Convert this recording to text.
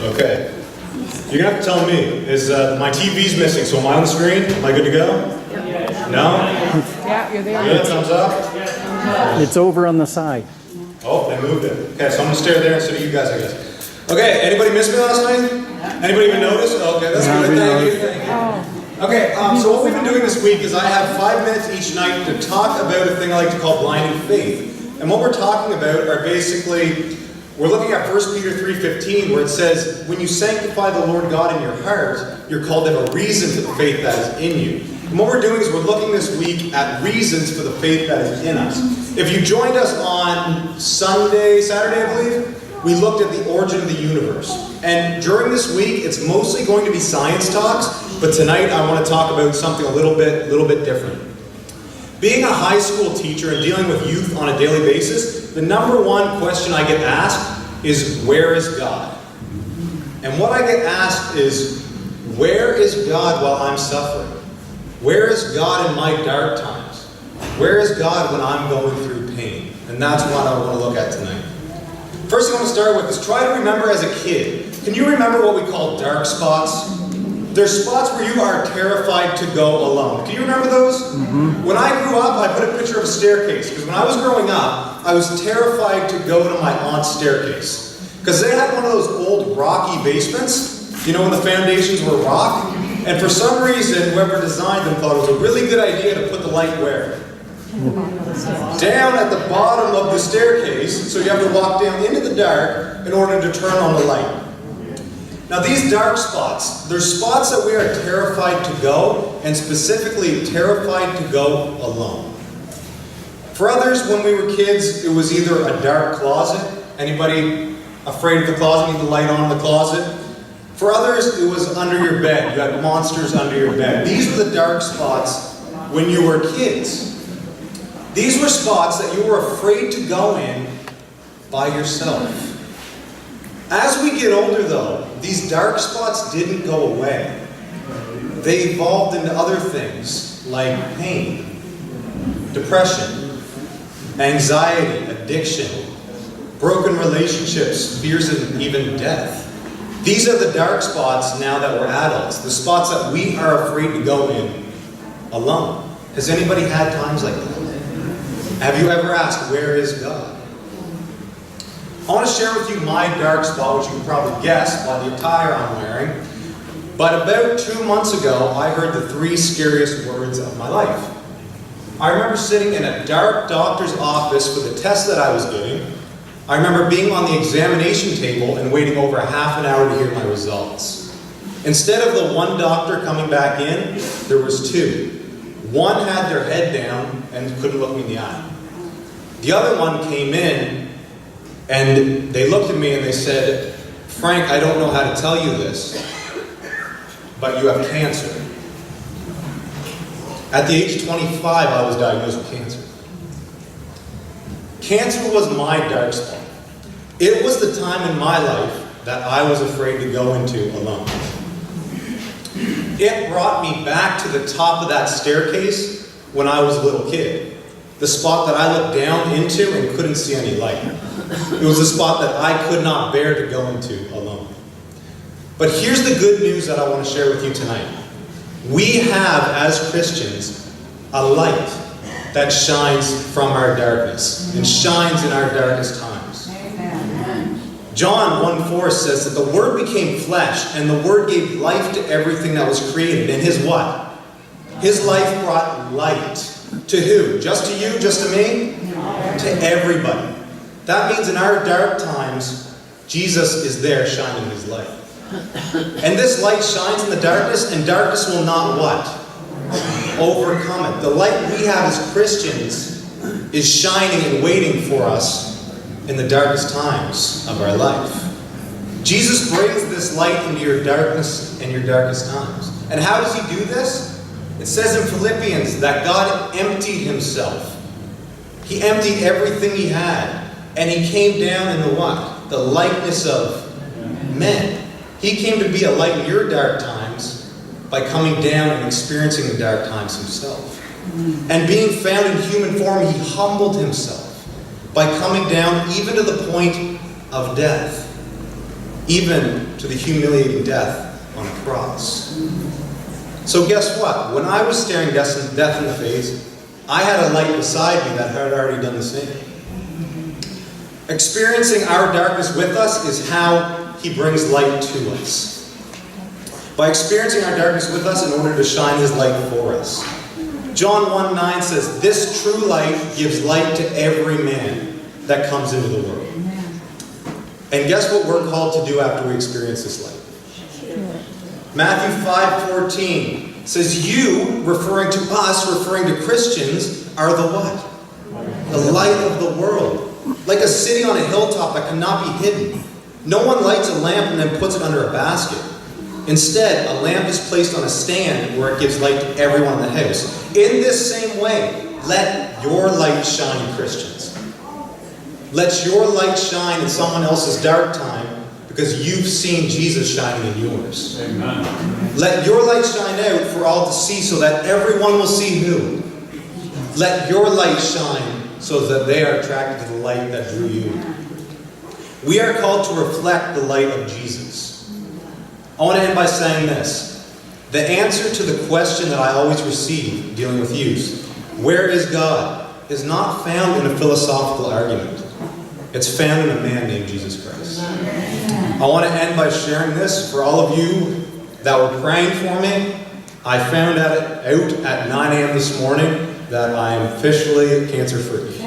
Okay. You're going to have to tell me, is my TV's missing, so am I on the screen? Am I good to go? No? Yeah, you're there. Good, thumbs up? It's over on the side. Oh, they moved it. Okay, so I'm going to stare there instead of you guys, I guess. Okay, anybody miss me last night? Anybody even notice? Okay, that's Yeah, good. we Thank you. noticed. Thank you. Okay, so what we've been doing this week is I have 5 minutes each night to talk about a thing I like to call blinding faith. And what we're talking about are basically, we're looking at 1 Peter 3:15, where it says, when you sanctify the Lord God in your heart, you're called to have a reason for the faith that is in you. And what we're doing is we're looking this week at reasons for the faith that is in us. If you joined us on Saturday, I believe, we looked at the origin of the universe. And during this week, it's mostly going to be science talks, but tonight I want to talk about something a little bit different. Being a high school teacher and dealing with youth on a daily basis, the number one question I get asked is, where is God? And what I get asked is, where is God while I'm suffering? Where is God in my dark times? Where is God when I'm going through pain? And that's what I want to look at tonight. First thing I want to start with is try to remember as a kid. Can you remember what we call dark spots? There's spots where you are terrified to go alone. Can you remember those? Mm-hmm. When I grew up, I put a picture of a staircase. Because when I was growing up, I was terrified to go to my aunt's staircase. Because they had one of those old rocky basements. You know, when the foundations were rock? And for some reason, whoever designed them thought it was a really good idea to put the light where? Down at the bottom of the staircase, so you have to walk down into the dark in order to turn on the light. Now these dark spots, they're spots that we are terrified to go, and specifically terrified to go alone. For others, when we were kids, it was either a dark closet. Anybody afraid of the closet? Need the light on in the closet? For others, it was under your bed. You had monsters under your bed. These were the dark spots when you were kids. These were spots that you were afraid to go in by yourself. As we get older, though, these dark spots didn't go away. They evolved into other things like pain, depression, anxiety, addiction, broken relationships, fears of even death. These are the dark spots now that we're adults, the spots that we are afraid to go in alone. Has anybody had times like that? Have you ever asked, where is God? I want to share with you my dark spot, which you can probably guess by the attire I'm wearing. But about 2 months ago, I heard the 3 scariest words of my life. I remember sitting in a dark doctor's office for the test that I was doing. I remember being on the examination table and waiting over half an hour to hear my results. Instead of the one doctor coming back in, there was 2. One had their head down and couldn't look me in the eye. The other one came in and they looked at me and they said, Frank, I don't know how to tell you this, but you have cancer. At the age of 25, I was diagnosed with cancer. Cancer was my dark spot. It was the time in my life that I was afraid to go into alone. It brought me back to the top of that staircase when I was a little kid. The spot that I looked down into and couldn't see any light. It was a spot that I could not bear to go into alone. But here's the good news that I want to share with you tonight. We have, as Christians, a light that shines from our darkness and shines in our darkest times. Amen. John 1:4 says that the Word became flesh and the Word gave life to everything that was created. And His what? His life brought light. To who? Just to you? Just to me? To everybody. That means in our dark times, Jesus is there shining His light. And this light shines in the darkness, and darkness will not what? Overcome it. The light we have as Christians is shining and waiting for us in the darkest times of our life. Jesus brings this light into your darkness and your darkest times. And how does He do this? It says in Philippians that God emptied Himself. He emptied everything He had. And He came down in the what? The likeness of men. He came to be a light in your dark times by coming down and experiencing the dark times Himself. And being found in human form, He humbled Himself by coming down even to the point of death. Even to the humiliating death on a cross. So guess what? When I was staring death in the face, I had a light beside me that had already done the same. Experiencing our darkness with us is how he brings light to us. By experiencing our darkness with us in order to shine his light for us. John 1:9 says, "This true light gives light to every man that comes into the world." And guess what we're called to do after we experience this light? Matthew 5:14 says, "You," referring to us, referring to Christians, "are the what? The light of the world. Like a city on a hilltop that cannot be hidden. No one lights a lamp and then puts it under a basket. Instead, a lamp is placed on a stand where it gives light to everyone in the house. In this same way, let your light shine, Christians. Let your light shine in someone else's dark time because you've seen Jesus shining in yours. Amen. Let your light shine out for all to see so that everyone will see who? Let your light shine so that they are attracted to the light that drew you. We are called to reflect the light of Jesus. I want to end by saying this. The answer to the question that I always receive dealing with youth, where is God, is not found in a philosophical argument. It's found in a man named Jesus Christ. I want to end by sharing this for all of you that were praying for me. I found out at 9 a.m. this morning that I am officially cancer-free.